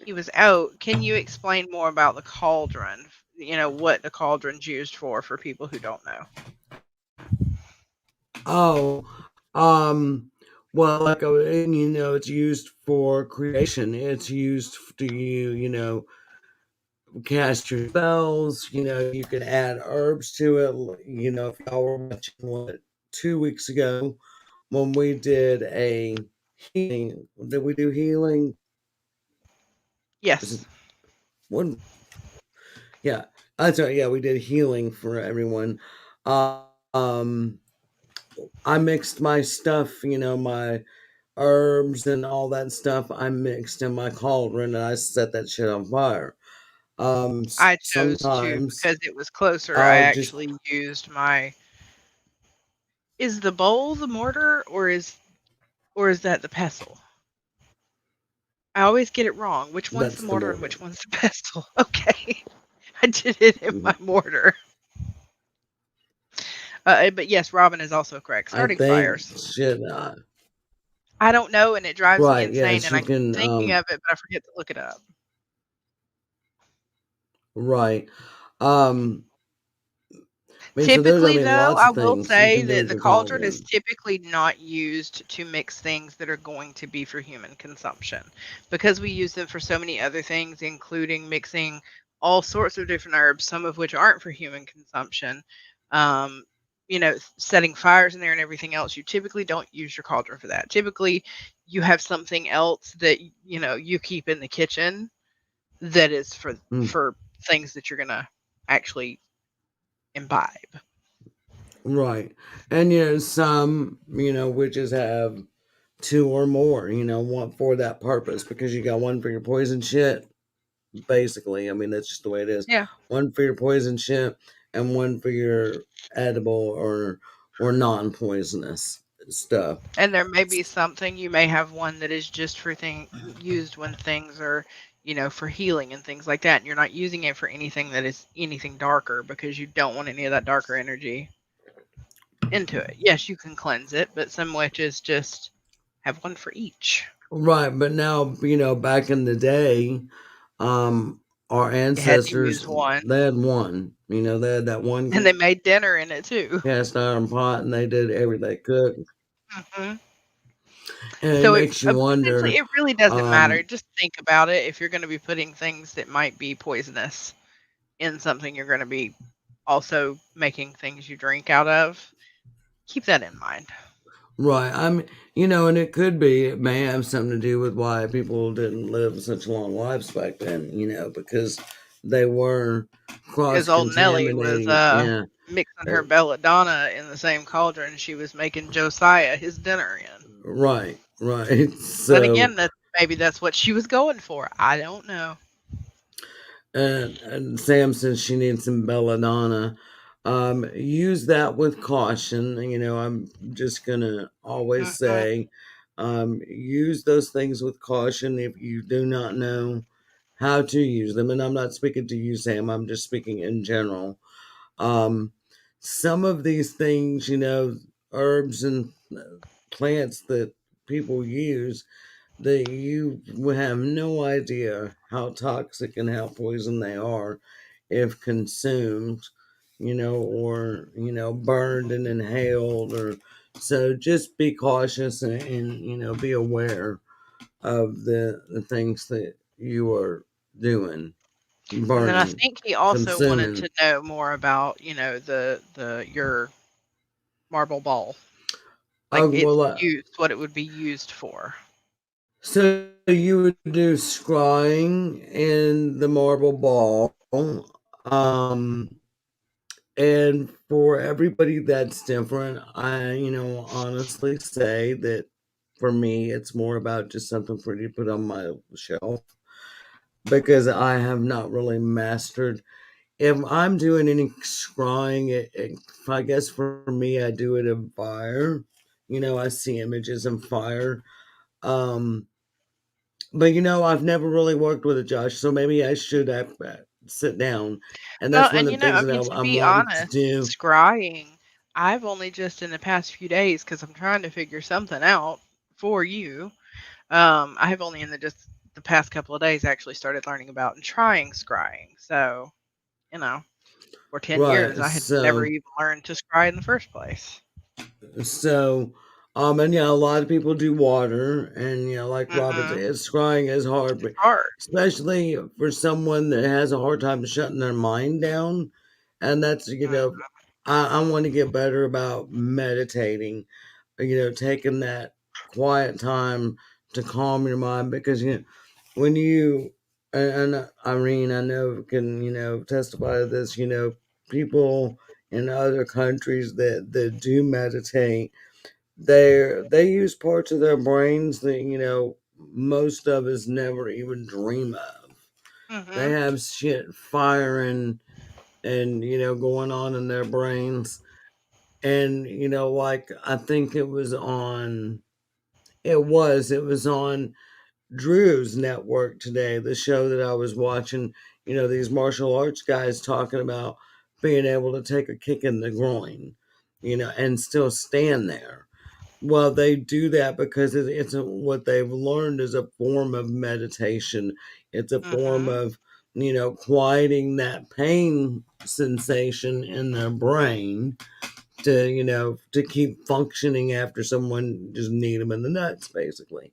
he was out. Can you explain more about the cauldron? You know what the cauldron's used for people who don't know. Oh, well, like and it's used for creation. It's used to cast your spells. You can add herbs to it. If y'all were watching 2 weeks ago when we did a healing, did we do healing? Was it Yes. one? Yeah, that's right. Yeah, we did healing for everyone. Um, I mixed my stuff, my herbs and all that stuff. I mixed in my cauldron and I set that shit on fire. I chose to Sometimes because it was closer. I I'll just actually used my. Is the bowl the mortar or is that the pestle? I always get it wrong. Which one's the that's the mortar and mortar. which one's the pestle? Okay. I did it in my Mhm. mortar. But yes, Robin is also correct. I Starting think fires. shit. I don't know, and it drives me Right? insane. Yes, And I you keep can. thinking of it, but I forget to look it up. Right. Um. I mean, so there's. I Typically, mean, though, lots I of will things you say can do that with the your cauldron is cauldron. typically not used to mix things that are going to be for human consumption because we use them for so many other things, including mixing all sorts of different herbs, some of which aren't for human consumption. Um, setting fires in there and everything else. You typically don't use your cauldron for that. Typically, you have something else that you keep in the kitchen that is for Mm, for things that you're gonna actually imbibe. right. And some witches have two or more. One for that purpose because you got one for your poison shit. Basically, I mean that's just the way it is. Yeah. One for your poison shit and one for your edible or non-poisonous. stuff. And there may be something you may have one that is just for thing used when things are, for healing and things like that. And you're not using it for anything that is anything darker because you don't want any of that darker energy into it. Yes, you can cleanse it, but some witches just have one for each. Right, but now, back in the day, um, our You had to ancestors, use one, they had one. They had that and they one made dinner in it too. cast iron pot, and they did everything they could. Hmm. And it So makes you essentially, wonder, it really doesn't matter. um, Just think about it. If you're going to be putting things that might be poisonous in something, you're going to be also making things you drink out of. Keep that in mind. right. And it could be, it may have something to do with why people didn't live such long lives back then, because they were cross Because old Nellie was contaminating. Yeah, mixing uh, her belladonna in the same cauldron she was making Josiah his dinner in. right, right. Then So, again, that maybe that's what she was going for. I don't know. and Sam says she needs some belladonna. Use that with caution. I'm just gonna always Hmm. say, use those things with caution if you do not know how to use them. And I'm not speaking to you, Sam. I'm just speaking in general. Um, some of these things, herbs and plants that people use, that you have no idea how toxic and how poison they are if consumed, or burned and inhaled, or so. Just be cautious and be aware of the things that you are doing, And then I burning, think he also wanted consuming. to know more about, the your marble ball, like its Well, use, what it would be used for. so you would do scrying in the marble ball. And for everybody that's different, I, honestly say that for me, it's more about just something pretty to put on my shelf because I have not really mastered. If I'm doing any scrying, I guess for me, I do it in fire. I see images in fire. Um, but I've never really worked with it, Josh. So maybe I should sit down, and Well, that's one and of the things I that mean, to I'm be wanting to honest, do. scrying, I've only just in the past few days, because I'm trying to figure something out for you. I have only in the past couple of days actually started learning about and trying scrying. So, you know, for 10 years, Right. I had never even learned to scry in the first place. So, and yeah, a lot of people do water, and like Robert said, Hmm. scrying is hard, It's but hard. especially for someone that has a hard time shutting their mind down, and that's Mhm. I want to get better about meditating, taking that quiet time to calm your mind because when you and Irene, I know can testify to this. People in other countries that do meditate, they use parts of their brains that most of us never even dream of. They Mhm. have shit firing and going on in their brains, and like I think it was on Drew's network today, the show that I was watching, these martial arts guys talking about being able to take a kick in the groin, and still stand there. Well, they do that because what they've learned is a form of meditation. It's a form Mhm. of, quieting that pain sensation in their brain to keep functioning after someone just need them in the nuts, basically.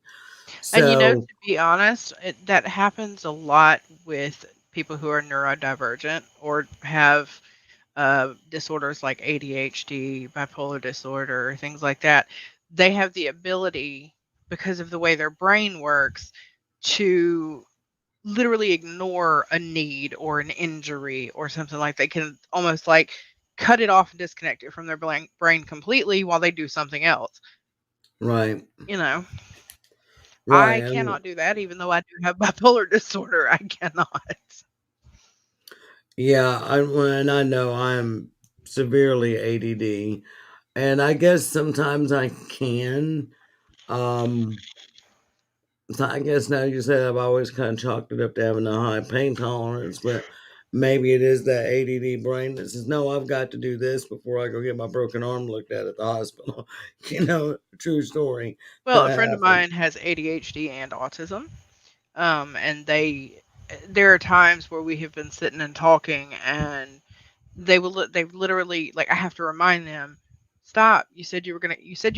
And So, to be honest, that happens a lot with people who are neurodivergent or have disorders like ADHD, bipolar disorder, things like that. They have the ability, because of the way their brain works, to literally ignore a need or an injury or something like they can almost like cut it off and disconnect it from their brain completely while they do something else. right, You know, right, I and cannot do that even though I do have bipolar disorder. I cannot. yeah, and I know I'm severely ADD, And I guess sometimes I can. Um, so I guess now you said I've always kind of chalked it up to having a high pain tolerance, but maybe it is that ADD brain that says, no, I've got to do this before I go get my broken arm looked at the hospital. True story. Well, a That friend of happened. mine has ADHD and autism. And there are times where we have been sitting and talking, and they've literally, like, I have to remind them, stop. You said you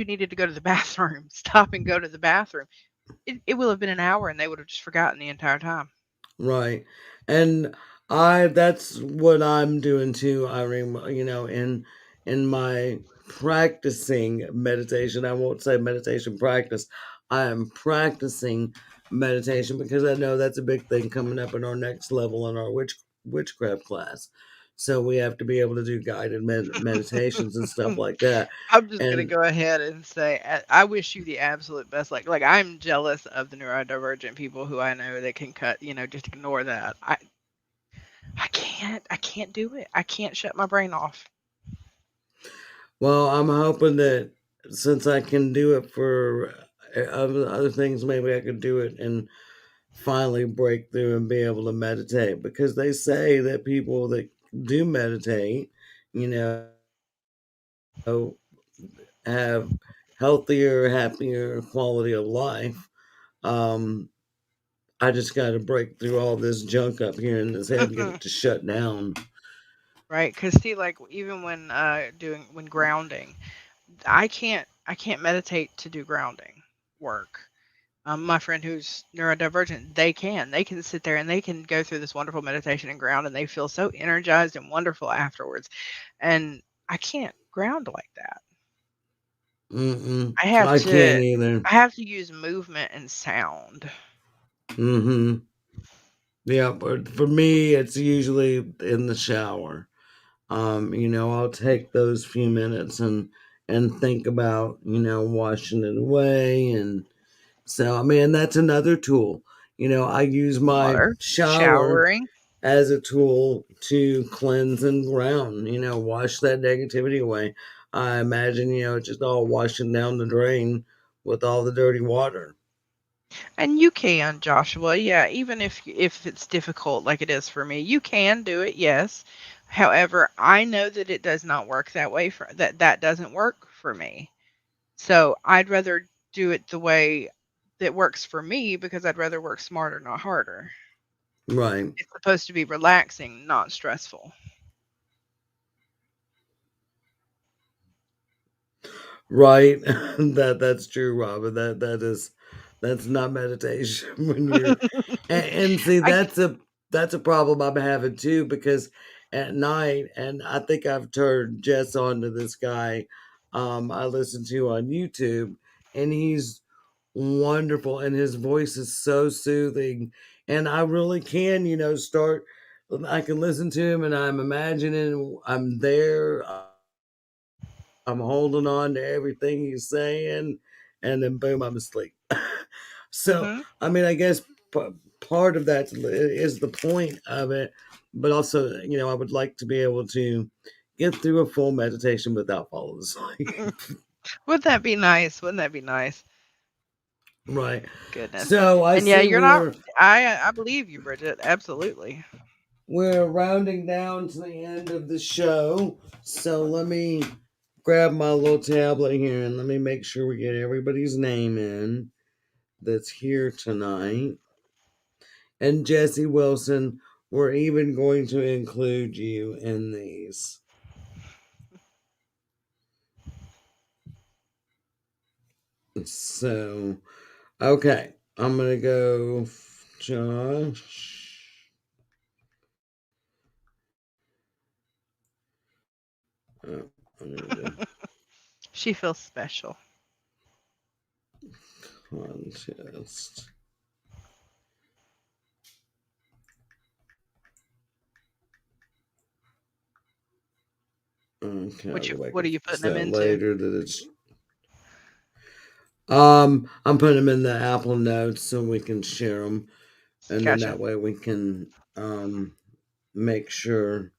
needed to go to the bathroom. Stop and go to the bathroom. It will have been an hour, and they would have just forgotten the entire time. Right. And I that's what I'm doing too, Irene, in my practicing meditation. I won't say meditation practice. I am practicing meditation because I know that's a big thing coming up in our next level in our witchcraft class. So we have to be able to do guided meditations and stuff like that. I'm just gonna And go ahead and say I wish you the absolute best. Like I'm jealous of the neurodivergent people who I know that can cut. Just ignore that. I can't. I can't do it. I can't shut my brain off. well, I'm hoping that since I can do it for other things, maybe I could do it and finally break through and be able to meditate. Because they say that people that do meditate, you know, have healthier, happier quality of life. Um, I just got to break through all this junk up here in this head and get it to shut down. Right? Because see, like even when grounding, I can't meditate to do grounding work. My friend who's neurodivergent, they can sit there and they can go through this wonderful meditation and ground, and they feel so energized and wonderful afterwards. And I can't ground like that. Mm-mm. I have I can't to either. I have to use movement and sound. Mm-hmm. Yeah, but for me, it's usually in the shower. I'll take those few minutes and think about, washing it away. And so, I mean, that's another tool. I use my Water, shower showering. as a tool to cleanse and ground, wash that negativity away. I imagine, just all washing down the drain with all the dirty water. And you can, Joshua. Yeah, even if it's difficult like it is for me, you can do it, yes. However, I know that it does not work that way for that doesn't work for me. So, I'd rather do it the way that works for me because I'd rather work smarter, not harder. Right. It's supposed to be relaxing, not stressful. Right. That's true, Robert. That's not meditation when you're and see I that's a problem I'm having too because at night and I think I've turned Jess on to this guy I listen to on YouTube and he's wonderful and his voice is so soothing and I really can, start I can listen to him and I'm imagining I'm there I'm holding on to everything he's saying, and then boom, I'm asleep. So, Mhm. I mean, I guess part of that is the point of it, but also, I would like to be able to get through a full meditation without falling asleep. Wouldn't that be nice? Wouldn't that be nice? Right. Goodness. So I And yeah, see you're not I believe you, Bridget. Absolutely. we're rounding down to the end of the show. So let me grab my little tablet here and let me make sure we get everybody's name in that's here tonight. And Jesse Wilson, we're even going to include you in these. So, okay, I'm going to go Josh. Oh, I'm going to do She feels special. contest. Okay, I'll go back What and are you fix putting them that into? later. That it's I'm putting them in the Apple Notes so we can share them, and then Gotcha. that way we can make sure.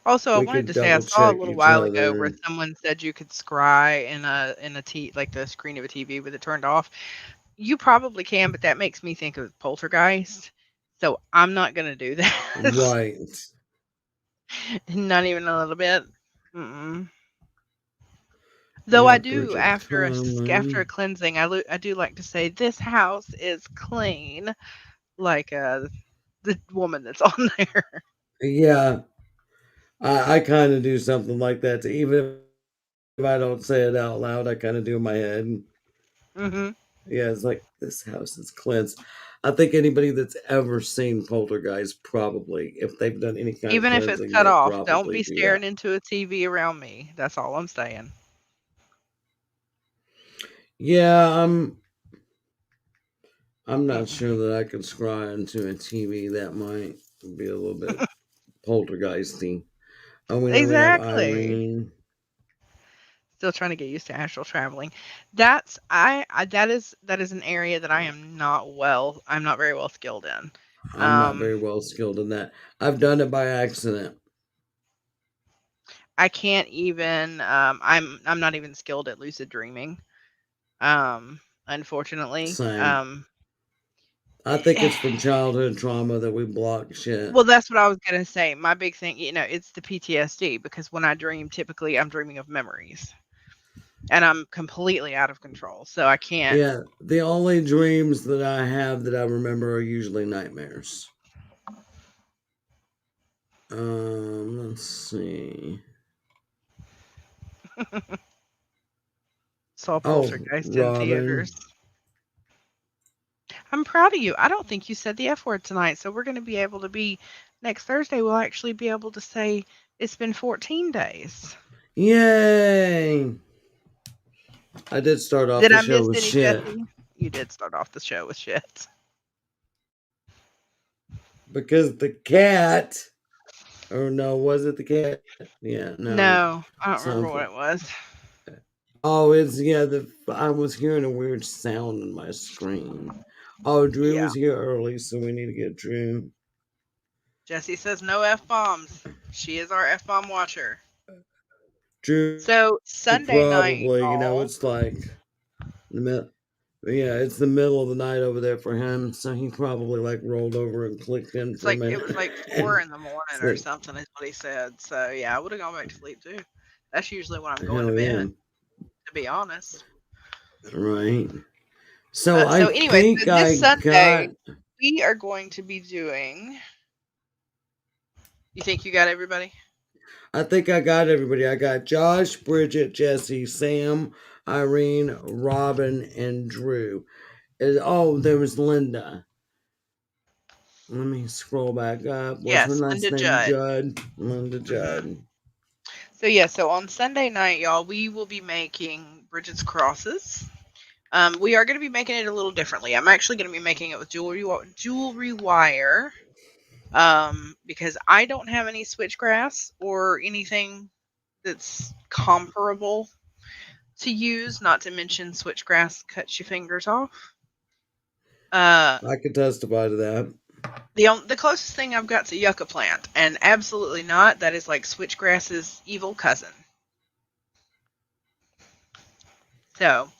Also, I We wanted could to say I double saw a check little each while ago where other. someone said you could scry in a like the screen of a TV with it turned off. You probably can, but that makes me think of Poltergeist. So I'm not gonna do that. Right. Not even a little bit. Mm-mm. Though I Yeah, do Bridget after a Coleman. cleansing, I do like to say this house is clean, like the woman that's on there. Yeah, I kind of do something like that. Too. Even if I don't say it out loud, I kind of do in my head. Hmm. Yeah, it's like this house is cleansed. I think anybody that's ever seen Poltergeist probably, if they've done any kind of Even if it's cleansing, cut they off, don't probably be do that. staring into a TV around me. That's all I'm saying. Yeah, I'm not Mm-mm. sure that I could scry into a TV. That might be a little bit poltergeisty. Oh, we know we have Exactly. Irene. Still trying to get used to astral traveling. That is an area that I'm not very well skilled in. I'm not Um, very well skilled in that. I've done it by accident. I can't even. I'm not even skilled at lucid dreaming. Unfortunately. Same. I think it's from childhood trauma that we block shit. Well, that's what I was gonna say. My big thing, it's the PTSD because when I dream, typically I'm dreaming of memories, and I'm completely out of control. So I can't. Yeah, the only dreams that I have that I remember are usually nightmares. Let's see. Saw Oh, Poltergeist in Robin. theaters. I'm proud of you. I don't think you said the F word tonight, so we're going to be able to be next Thursday. We'll actually be able to say it's been 14 days. Yay! I did start off Did the I show miss with any, shit Jesse? You did start off the show with shit. because the cat, or no, was it the cat? Yeah, no, No, I don't remember what something. it was. Oh, it's yeah. The I was hearing a weird sound on my screen. Oh, Drew Yeah. was here early, so we need to get Drew. Jesse says no F bombs. She is our F bomb watcher. Drew So Sunday night, probably, y'all. it's like the yeah, it's the middle of the night over there for him, so he probably like rolled over and clicked in for a It minute was like four and in the morning or sleep. something is what he said. So yeah, I would have gone back to sleep too. That's usually when I'm going to Hell yeah, bed, to be honest. right. So I So anyway, think so this I Sunday got. we are going to be doing. You think you got everybody? I think I got everybody. I got Josh, Bridget, Jesse, Sam, Irene, Robin, and Drew. Oh, there was Linda. Let me scroll back up. Was her Yes, last Linda name Judd. Judd? Linda Hmm. Judd. So yeah, so on Sunday night, y'all, we will be making Bridget's crosses. We are going to be making it a little differently. I'm actually going to be making it with jewelry wire. Because I don't have any switchgrass or anything that's comparable to use. Not to mention switchgrass cuts your fingers off. Uh, I could testify to that. the closest thing I've got to yucca plant, and absolutely not. That is like switchgrass's evil cousin. So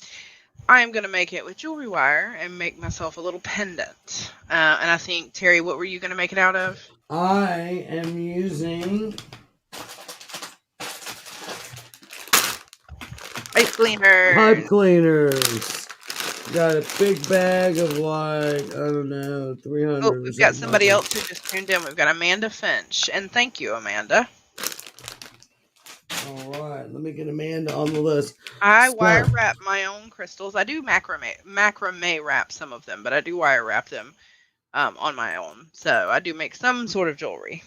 I am gonna make it with jewelry wire and make myself a little pendant. And I think Terry, what were you gonna make it out of? I am using Pipe pipe cleaners. cleaners. Got a big bag of like, I don't know, Oh, 300 or we've got something like somebody that. else who just tuned in. We've got Amanda Finch, and thank you, Amanda. All right, let me get Amanda on the list. I wire So, wrap my own crystals. I do macrame wrap some of them, but I do wire wrap them on my own. So I do make some sort of jewelry.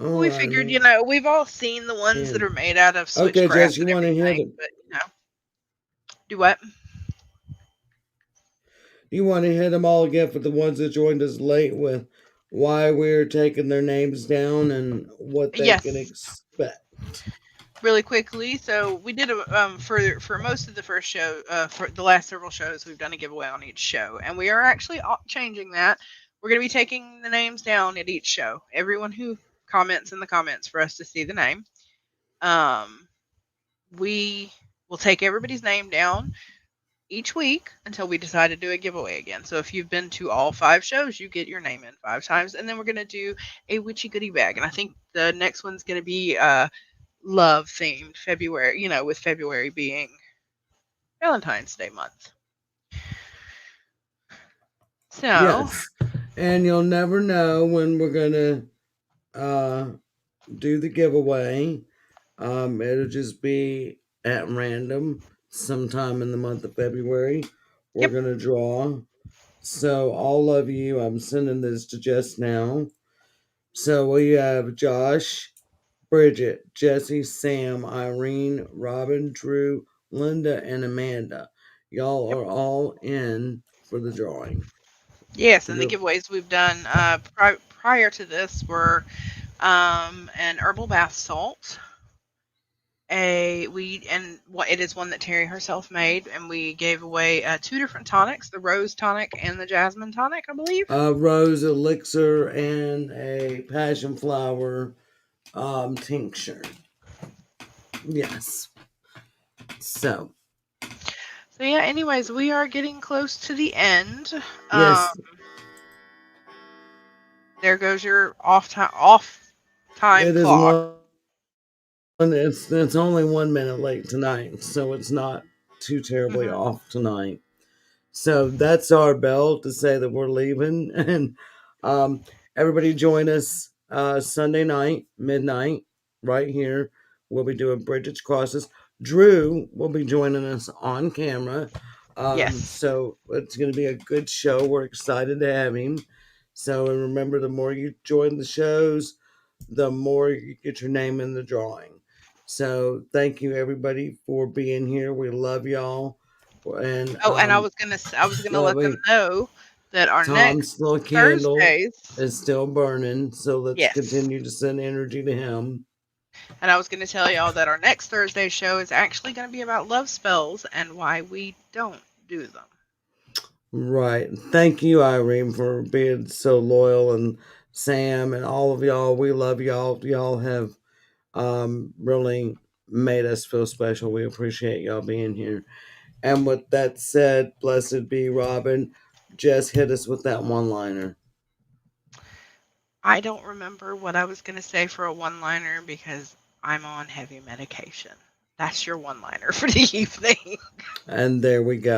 all We figured, righty. we've all seen the ones that And are made out of okay, switchgrass Jess, you and want to hit everything, it? but do what? You want to hit them all again for the ones that joined us late with why we're taking their names down and what they can Yes, expect. really quickly. So we did for most of the first show, for the last several shows, we've done a giveaway on each show, and we are actually changing that. We're going to be taking the names down at each show. Everyone who comments in the comments for us to see the name. Um, we will take everybody's name down each week until we decide to do a giveaway again. So if you've been to all 5 shows, you get your name in 5 times, and then we're gonna do a witchy goodie bag. And I think the next one's gonna be love themed February. With February being Valentine's Day month. So Yes. And you'll never know when we're going to do the giveaway. It'll just be at random sometime in the month of February. We're yep, going to draw. So, all of you, I'm sending this to Jess now. So, we have Josh, Bridget, Jesse, Sam, Irene, Robin, Drew, Linda, and Amanda. Y'all yep. are all in for the drawing. Yes, and the You're, giveaways we've done prior to this were an herbal bath salt, it is one that Terry herself made, and we gave away 2 different tonics, the rose tonic and the jasmine tonic, I believe. rose elixir and a passion flower tincture. Yes. So, So yeah, anyways, we are getting close to the end. Um, yes, there goes your off time it is clock. it's only 1 minute late tonight, so it's not too terribly Hmm. off tonight. So that's our bell to say that we're leaving. And um, everybody join us Sunday night, midnight, right here. We'll be doing Bridget's Crosses. Drew will be joining us on camera. Yes. So it's going to be a good show. We're excited to have him. So, and remember, the more you join the shows, the more you get your name in the drawing. So, thank you everybody for being here. We love y'all. And Oh, and I was gonna well, let them wait, know that our next Tom's little candle Thursdays. is still burning, so let's Yes. continue to send energy to him. And I was going to tell y'all that our next Thursday show is actually going to be about love spells and why we don't do them. Right. Thank you, Irene, for being so loyal, and Sam and all of y'all. We love y'all. Y'all have really made us feel special. We appreciate y'all being here. And with that said, blessed be Robin. Just hit us with that one liner. I don't remember what I was going to say for a one liner because I'm on heavy medication. That's your one liner for the evening. And there we go.